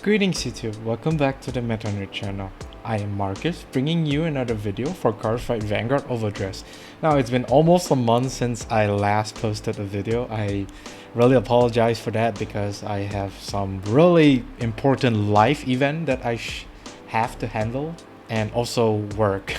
Greetings YouTube, welcome back to the MetaNerd channel. I am Marcus, bringing you another video for Cardfight Vanguard Overdress. Now it's been almost a month since I last posted a video. I really apologize for that because I have some really important life event that I have to handle and also work.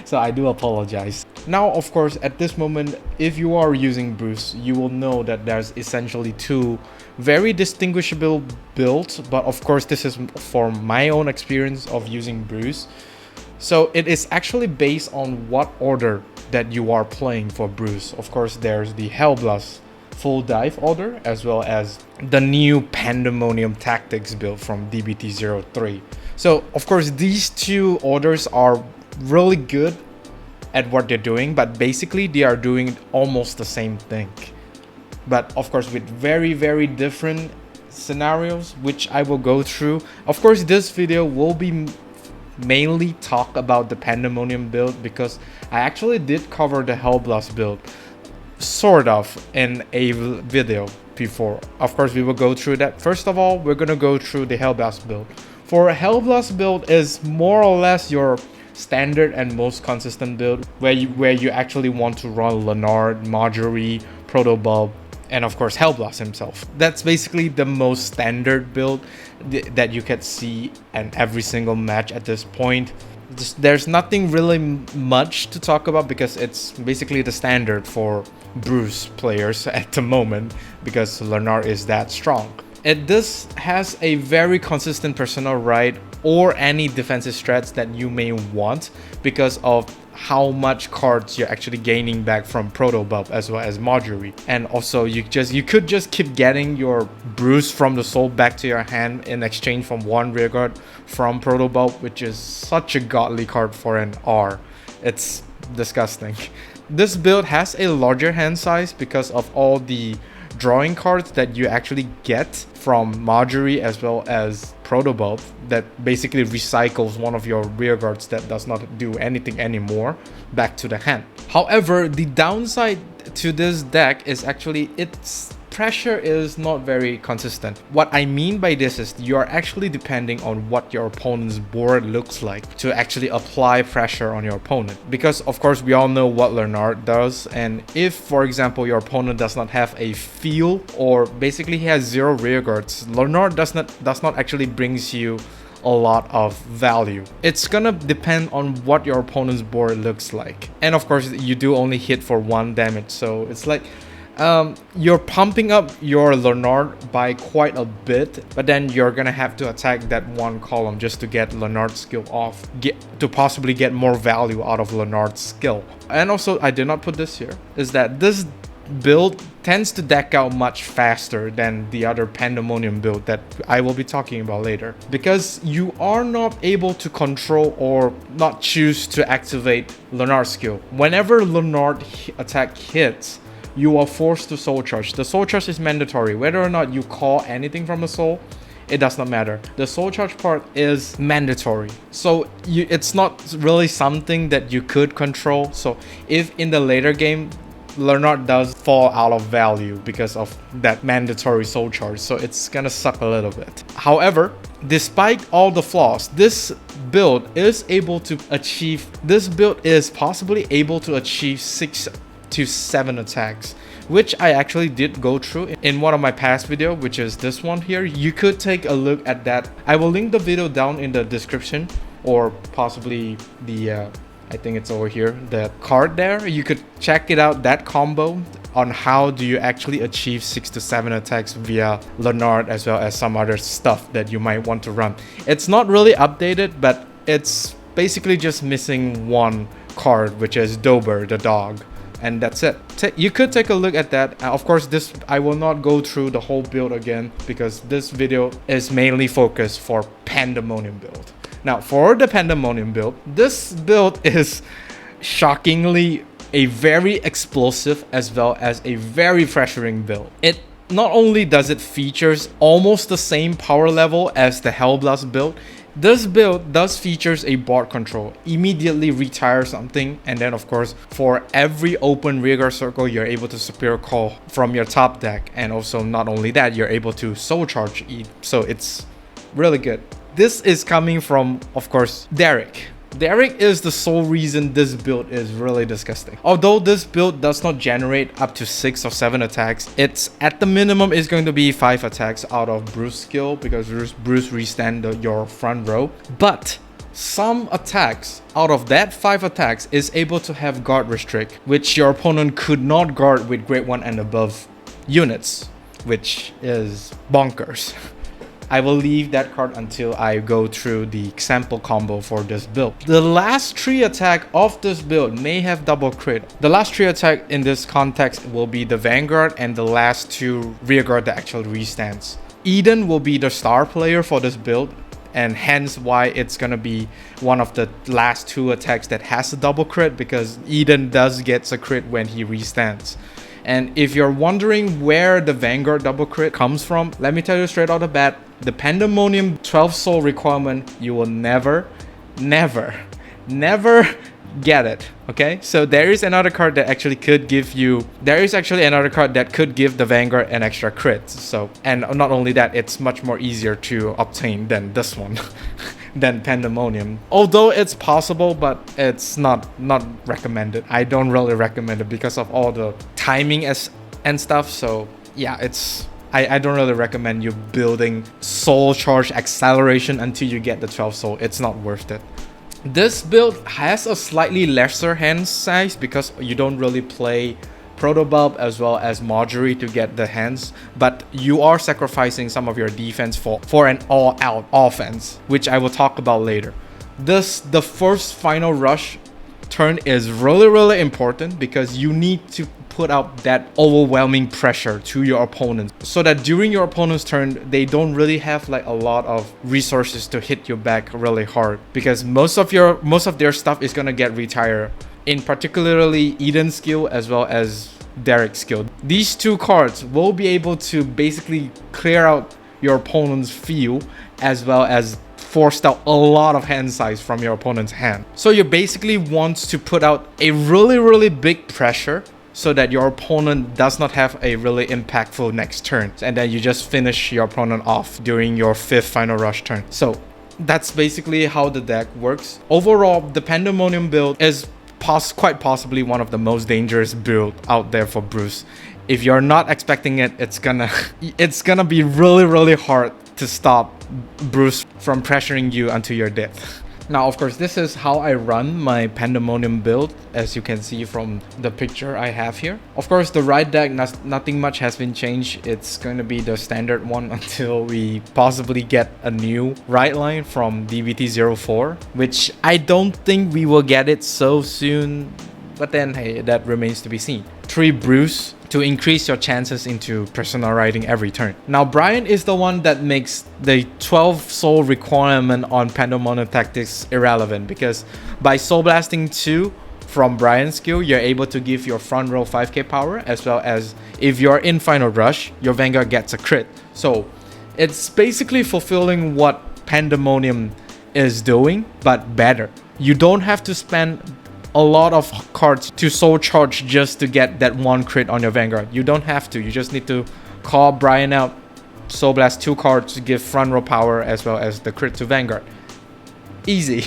So I do apologize. Now of course at this moment, if you are using Bruce, you will know that there's essentially two very distinguishable builds, but of course this is for my own experience of using Bruce. So it is actually based on what order that you are playing for Bruce. Of course there's the Hellblast full dive order, as well as the new Pandemonium tactics build from DBT03. So of course these two orders are really good at what they're doing, but basically they are doing almost the same thing, but of course with very different scenarios, which I will go through. Of course this video will be mainly talk about the Pandemonium build because I actually did cover the Hellblast build sort of in a video before. Of course we will go through that. First of all, we're gonna go through the Hellblast build. For a Hellblast build is more or less your standard and most consistent build where you actually want to run Leonard, Marjorie, Protobulb, and of course Hellblast himself. That's basically the most standard build that you can see in every single match at this point. There's nothing really much to talk about because it's basically the standard for Bruce players at the moment because Leonard is that strong. This has a very consistent personal right or any defensive strats that you may want because of how much cards you're actually gaining back from Protobulb as well as Marjorie. And also you could just keep getting your Bruce from the soul back to your hand in exchange from one rearguard from Protobulb, which is such a godly card for an R. It's disgusting. This build has a larger hand size because of all the drawing cards that you actually get from Marjorie as well as Protobulb that basically recycles one of your rear guards that does not do anything anymore back to the hand. However, the downside to this deck is actually its pressure is not very consistent. What I mean by this is you are actually depending on what your opponent's board looks like to actually apply pressure on your opponent, because of course we all know what Leonard does, and if for example your opponent does not have a field or basically he has zero rear guards, Leonard does not actually brings you a lot of value. It's gonna depend on what your opponent's board looks like, and of course you do only hit for 1 damage, so it's like you're pumping up your Leonard by quite a bit, but then you're gonna have to attack that one column just to get Leonard's skill off, to possibly get more value out of Leonard's skill. And also, I did not put this here, is that this build tends to deck out much faster than the other Pandemonium build that I will be talking about later, because you are not able to control or not choose to activate Leonard's skill. Whenever Leonard attack hits, you are forced to soul charge. The soul charge is mandatory. Whether or not you call anything from the soul, it does not matter. The soul charge part is mandatory. So it's not really something that you could control. So if in the later game, Leonard does fall out of value because of that mandatory soul charge, so it's gonna suck a little bit. However, despite all the flaws, this build is possibly able to achieve 6 to 7 attacks, which I actually did go through in one of my past video, which is this one here. You could take a look at that. I will link the video down in the description, or possibly the I think it's over here, the card there. You could check it out, that combo on how do you actually achieve 6 to 7 attacks via Leonard as well as some other stuff that you might want to run. It's not really updated, but it's basically just missing one card, which is Dober the dog, and that's it. You could take a look at that. Of course, I will not go through the whole build again because this video is mainly focused for Pandemonium build. Now, for the Pandemonium build, this build is shockingly a very explosive as well as a very pressuring build. It not only does it features almost the same power level as the Hellblast build, this build does features a board control. Immediately retire something, and then of course for every open rearguard circle you're able to superior call from your top deck, and also not only that, you're able to soul charge it. So it's really good. This is coming from, of course, Derek. Derek is the sole reason this build is really disgusting. Although this build does not generate up to 6 or 7 attacks, it's at the minimum is going to be 5 attacks out of Bruce skill, because Bruce restand your front row. But some attacks out of that 5 attacks is able to have guard restrict, which your opponent could not guard with grade 1 and above units, which is bonkers. I will leave that card until I go through the example combo for this build. The last 3 attack of this build may have double crit. The last 3 attack in this context will be the Vanguard, and the last 2 rearguard that actual restands. Eden will be the star player for this build, and hence why it's gonna be one of the last 2 attacks that has a double crit, because Eden does get a crit when he restands. And if you're wondering where the Vanguard double crit comes from, let me tell you straight out the bat, the Pandemonium 12 soul requirement, you will never get it. Okay, so there is another card that actually could give you, that could give the Vanguard an extra crit. So, and not only that, it's much more easier to obtain than this one. Than Pandemonium. Although it's possible, but it's not recommended. I don't really recommend it because of all the timing and stuff. So yeah, I don't really recommend you building soul charge acceleration until you get the 12 soul. It's not worth it. This build has a slightly lesser hand size because you don't really play Protobulb as well as Marjorie to get the hands, but you are sacrificing some of your defense for an all-out offense, which I will talk about later. The first final rush turn is really important because you need to put out that overwhelming pressure to your opponents, so that during your opponent's turn they don't really have like a lot of resources to hit you back really hard, because most of their stuff is gonna get retired. In particularly Eden's skill as well as Derek's skill. These 2 cards will be able to basically clear out your opponent's field as well as forced out a lot of hand size from your opponent's hand. So you basically want to put out a really big pressure so that your opponent does not have a really impactful next turn, and then you just finish your opponent off during your 5th final rush turn. So that's basically how the deck works. Overall, the Pandemonium build is quite possibly one of the most dangerous build out there for Bruce. If you're not expecting it, it's gonna be really hard to stop Bruce from pressuring you until your death. Now, of course, this is how I run my Pandemonium build, as you can see from the picture I have here. Of course, the right deck, nothing much has been changed. It's going to be the standard one until we possibly get a new right line from DBT04, which I don't think we will get it so soon. But then, hey, that remains to be seen. 3 Bruce to increase your chances into personal riding every turn. Now, Brian is the one that makes the 12 soul requirement on Pandemonium Tactics irrelevant, because by soul blasting 2 from Brian's skill, you're able to give your front row 5k power, as well as if you're in final rush, your Vanguard gets a crit. So it's basically fulfilling what Pandemonium is doing, but better. You don't have to spend a lot of cards to soul charge just to get that 1 crit on your Vanguard. You don't have to. You just need to call Brian out, soul blast 2 cards to give front row power as well as the crit to Vanguard. Easy.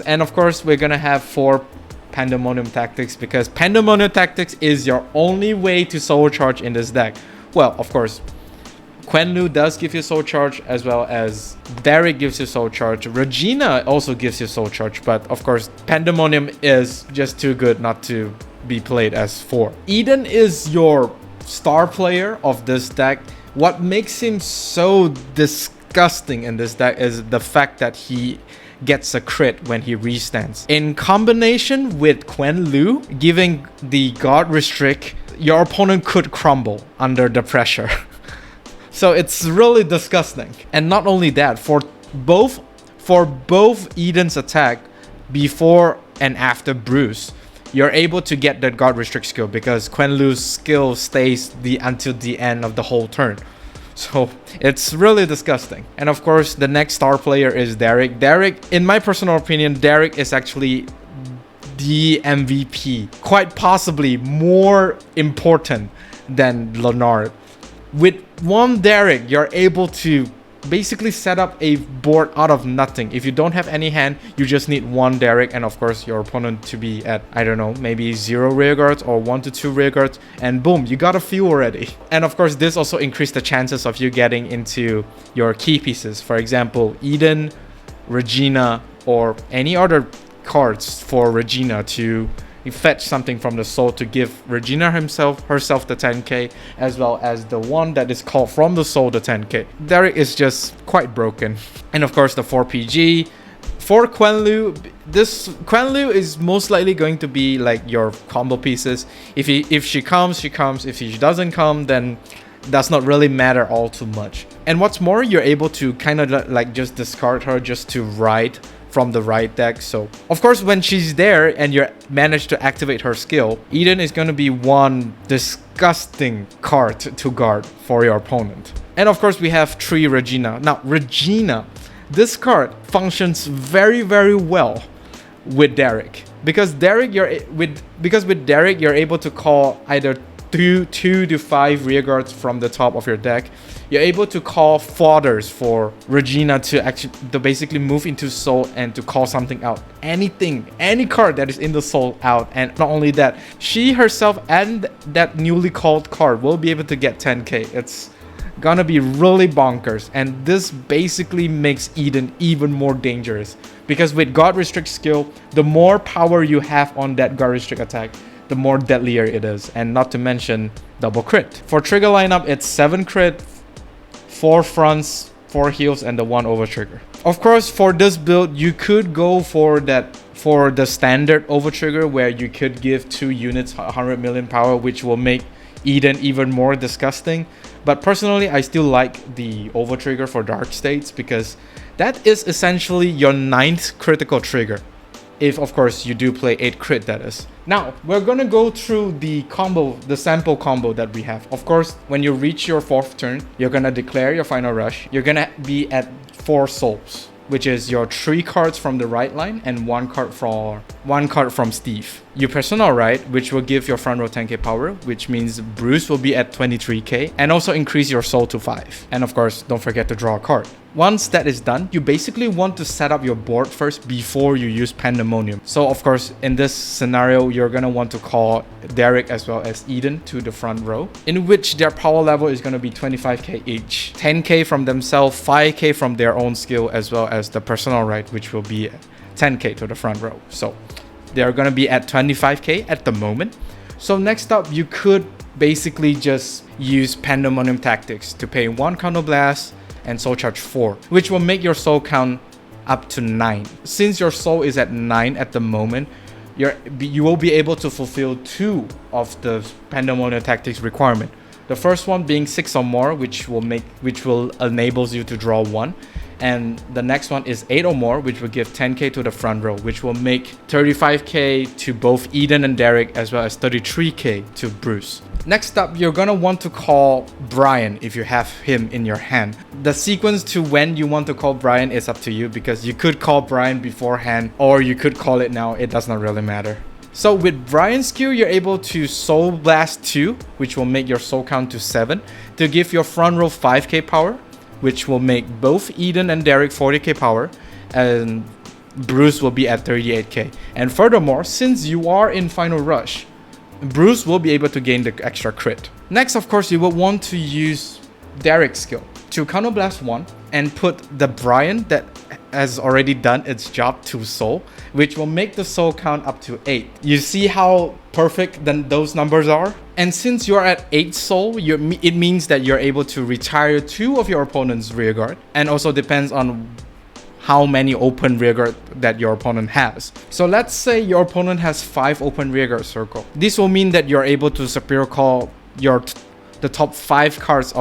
And of course, we're gonna have 4 Pandemonium Tactics, because Pandemonium Tactics is your only way to soul charge in this deck. Well, of course, Quenlu does give you soul charge, as well as Derek gives you soul charge. Regina also gives you soul charge, but of course Pandemonium is just too good not to be played as 4. Eden is your star player of this deck. What makes him so disgusting in this deck is the fact that he gets a crit when he restands. In combination with Quenlu giving the guard restrict, your opponent could crumble under the pressure. So it's really disgusting. And not only that, for both Eden's attack before and after Bruce, you're able to get that guard restrict skill, because Quenlu's skill stays until the end of the whole turn. So it's really disgusting. And of course, the next star player is Derek. Derek, in my personal opinion, Derek is actually the MVP. Quite possibly more important than Leonard. With one Derek, you're able to basically set up a board out of nothing. If you don't have any hand, you just need one Derek, and of course your opponent to be at, I don't know, maybe 0 rear guards or 1 to 2 rear guards, and boom, you got a few already. And of course this also increased the chances of you getting into your key pieces. For example, Eden, Regina, or any other cards for Regina to fetch something from the soul to give Regina herself the 10k, as well as the one that is called from the soul the 10k. Derek is just quite broken. And of course the 4PG. For Quenlu, this Quenlu is most likely going to be like your combo pieces. If she comes, she comes. If she doesn't come, then does not really matter all too much. And what's more, you're able to kind of like just discard her just to ride from the right deck. So of course when she's there and you manage to activate her skill, Eden is going to be one disgusting card to guard for your opponent. And of course we have 3 Regina. Now Regina, this card functions very well with Derek, because with Derek you're able to call either 2 to 5 rear guards from the top of your deck. You're able to call fodders for Regina to basically move into soul and to call something out. Anything, any card that is in the soul out. And not only that, she herself and that newly called card will be able to get 10k. It's gonna be really bonkers. And this basically makes Eden even more dangerous, because with God Restrict skill, the more power you have on that God Restrict attack, the more deadlier it is. And not to mention double crit. For trigger lineup, it's 7 crit, 4 fronts, 4 heals, and the 1 over trigger. Of course, for this build, you could go for the standard over trigger, where you could give 2 units 100 million power, which will make Eden even more disgusting. But personally, I still like the over trigger for dark states, because that is essentially your 9th critical trigger. If of course you do play 8 crit, that is. Now we're gonna go through the combo, the sample combo that we have. Of course, when you reach your 4th turn, you're gonna declare your final rush. You're gonna be at 4 souls, which is your 3 cards from the right line and 1 card from Steve. You personal right, which will give your front row 10k power, which means Bruce will be at 23k, and also increase your soul to 5. And of course, don't forget to draw a card. Once that is done, you basically want to set up your board first before you use Pandemonium. So of course, in this scenario, you're gonna want to call Derek as well as Eden to the front row, in which their power level is gonna be 25k each. 10k from themselves, 5k from their own skill, as well as the personal right, which will be 10k to the front row. So they're gonna be at 25k at the moment. So next up, you could basically just use Pandemonium tactics to pay 1 Counter Blast and soul charge 4, which will make your soul count up to 9. Since your soul is at 9 at the moment, you will be able to fulfill 2 of the Pandemonium tactics requirement. The first one being 6 or more, which will enables you to draw 1. And the next one is 8 or more, which will give 10k to the front row, which will make 35k to both Eden and Derek, as well as 33k to Bruce. Next up, you're gonna want to call Brian if you have him in your hand. The sequence to when you want to call Brian is up to you, because you could call Brian beforehand or you could call it now. It does not really matter. So with Brian's skill, you're able to Soul Blast 2, which will make your soul count to 7, to give your front row 5k power, which will make both Eden and Derek 40k power, and Bruce will be at 38k. And furthermore, since you are in Final Rush, Bruce will be able to gain the extra crit. Next, of course, you will want to use Derek's skill to Counter Blast 1 and put the Brian that has already done its job to soul, which will make the soul count up to 8. You see how perfect then those numbers are? And since you're at 8 soul, it means that you're able to retire 2 of your opponent's rear guard, and also depends on how many open rear guard that your opponent has. So let's say your opponent has 5 open rear guard circle. This will mean that you're able to superior call the top 5 cards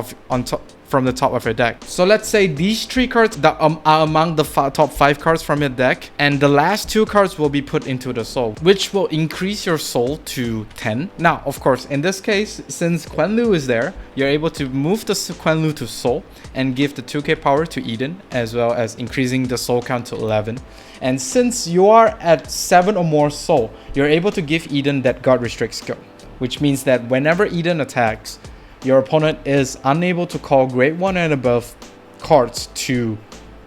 from the top of your deck. So let's say these 3 cards that are among the top 5 cards from your deck, and the last 2 cards will be put into the soul, which will increase your soul to 10. Now, of course, in this case, since Quenlu is there, you're able to move the Quenlu to soul and give the 2k power to Eden, as well as increasing the soul count to 11. And since you are at 7 or more soul, you're able to give Eden that God Restrict skill, which means that whenever Eden attacks, your opponent is unable to call grade 1 and above cards to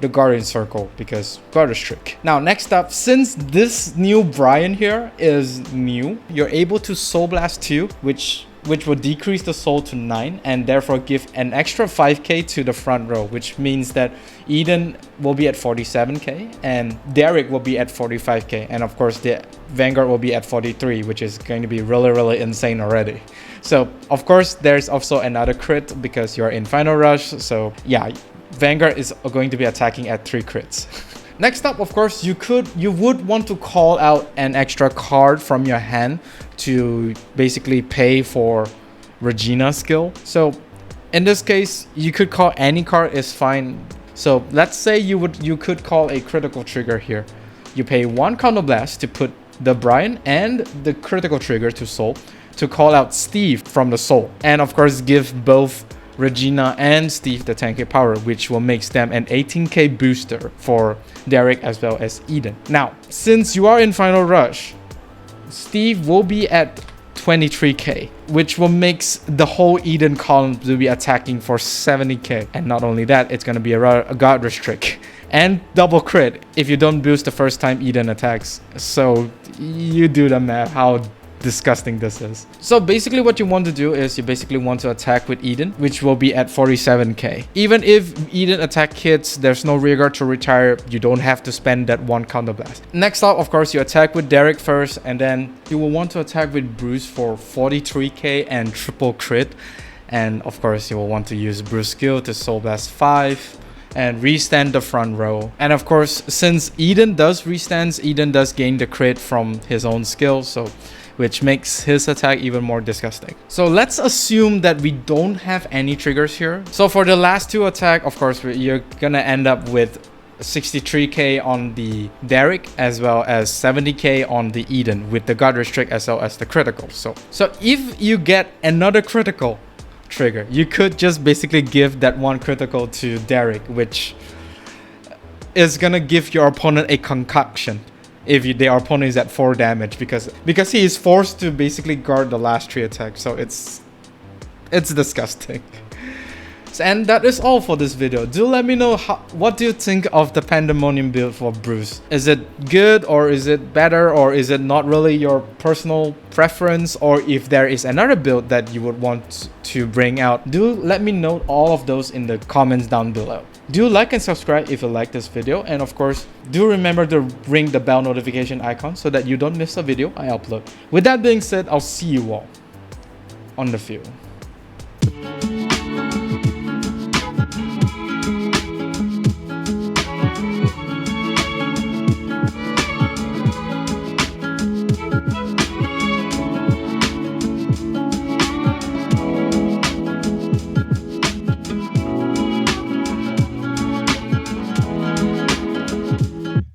the Guardian Circle because guard restrict. Now next up, since this new Brian here is new, you're able to Soul Blast 2, which will decrease the soul to 9 and therefore give an extra 5k to the front row, which means that Eden will be at 47k and Derek will be at 45k, and of course the Vanguard will be at 43, which is going to be really insane already. So of course there's also another crit because you're in Final Rush, so yeah, Vanguard is going to be attacking at 3 crits. Next up, of course, you would want to call out an extra card from your hand to basically pay for Regina's skill. So in this case, you could call any card is fine. So let's say you could call a critical trigger here. You pay 1 counter blast to put the Brian and the critical trigger to soul to call out Steve from the soul, and of course give both Regina and Steve the 10k power, which will make them an 18k booster for Derek as well as Eden. Now, since you are in Final Rush, Steve will be at 23k, which will make the whole Eden column to be attacking for 70k. And not only that, it's going to be a guard restrict and double crit if you don't boost the first time Eden attacks. So you do the math how disgusting this is. So basically what you want to do is you basically want to attack with Eden, which will be at 47k. Even if Eden attack hits, there's no rearguard to retire, you don't have to spend that 1 counter blast. Next up, of course, you attack with Derek first, and then you will want to attack with Bruce for 43k and triple crit. And of course you will want to use Bruce skill to Soul Blast 5 and restand the front row. And of course, since Eden does restands, Eden does gain the crit from his own skill, so which makes his attack even more disgusting. So let's assume that we don't have any triggers here. So for the last 2 attack, of course, you're gonna end up with 63k on the Derek as well as 70k on the Eden with the guard restrict as well as the critical. So if you get another critical trigger, you could just basically give that 1 critical to Derek, which is gonna give your opponent a concoction if their opponent is at 4 damage because he is forced to basically guard the last 3 attacks. So it's disgusting. And that is all for this video. Do let me know what do you think of the Pandemonium build for Bruce. Is it good, or is it better, or is it not really your personal preference, or if there is another build that you would want to bring out, do let me know all of those in the comments down below. Do like and subscribe if you like this video, and of course do remember to ring the bell notification icon so that you don't miss a video I upload. With that being said, I'll see you all on the field.